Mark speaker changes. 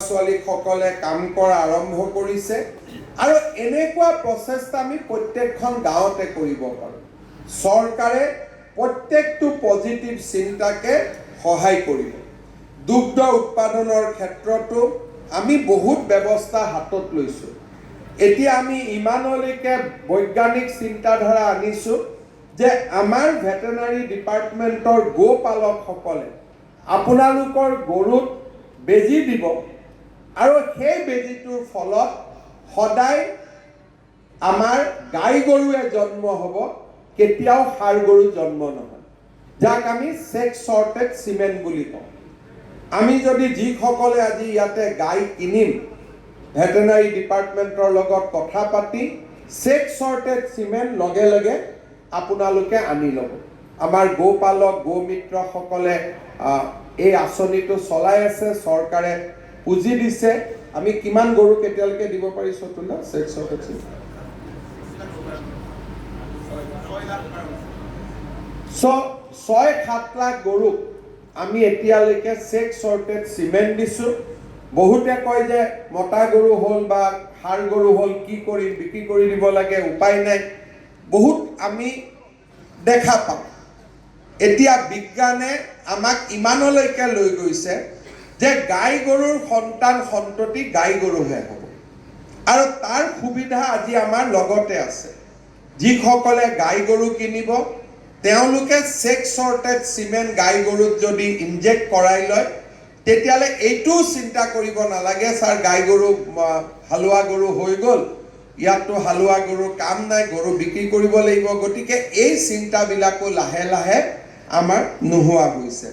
Speaker 1: ছোৱালীসকলে কাম কৰা আৰম্ভ কৰিছে আৰু এনেকুৱা প্ৰচেষ্টা আমি প্ৰত্যেকখন গাঁৱতে কৰিব পাৰোঁ চৰকাৰে প্ৰত্যেকটো পজিটিভ চিন্তাকে সহায় কৰিব দুগ্ধ উৎপাদনৰ ক্ষেত্ৰতো আমি বহুত ব্যৱস্থা হাতত লৈছোঁ এতিয়া আমি ইমানলৈকে বৈজ্ঞানিক চিন্তাধাৰা আনিছোঁ যে আমাৰ ভেটেনাৰী ডিপাৰ্টমেণ্টৰ গোপালকসকলে আপোনালোকৰ গৰুত বেজী দিব আৰু সেই বেজীটোৰ ফলত সদায় আমাৰ গাই গৰুৱে জন্ম হ'ব কেতিয়াও ষাঁড় গৰু জন্ম নহয় যাক আমি ছেক্স চৰ্টেড চিমেণ্ট বুলি কওঁ আমি যদি যিসকলে আজি ইয়াতে গাই কিনিম ভেটেনাৰী ডিপাৰ্টমেণ্টৰ লগত কথা পাতি ছেক্স চৰ্টেড চিমেণ্ট লগে লগে আপোনালোকে আনি ল'ব আমাৰ গোপালক গোমিত্ৰসকলে এই আঁচনিটো চলাই আছে চৰকাৰে পুঁজি দিছে আমি কিমান গৰু কেতিয়ালৈকে দিব পাৰিছোঁ তোলা ছেক্স চৰ্টেড চিমেণ্ট 6-7 লাখ গৰুক আমি এতিয়ালৈকে ছেক্স চৰ্টেড চিমেণ্ট দিছোঁ বহুতে কয় যে মতা গৰু হ'ল বা ষাঁড় গৰু হ'ল কি কৰি বিক্ৰী কৰি দিব লাগে উপায় নাই বহুত আমি দেখা পাওঁ এতিয়া বিজ্ঞানে আমাক ইমানলৈকে লৈ গৈছে যে গাই গৰুৰ সন্ততি গাই গৰুহে হ'ব আৰু তাৰ সুবিধা আজি আমাৰ লগতে আছে যিসকলে গাই গৰু কিনিব তেওঁলোকে ছেক্স চৰ্টেড চিমেণ্ট গাই গৰুত যদি ইনজেক্ট কৰাই লয় তেতিয়ালে এইটোও চিন্তা কৰিব নালাগে ছাৰ গাই গৰু হালোৱা গৰু হৈ গ'ল ইয়াতো হালোৱা গৰুৰ কাম নাই গৰু বিক্ৰী কৰিব লাগিব গতিকে এই চিন্তাবিলাকো লাহে লাহে আমাৰ নোহোৱা হৈছে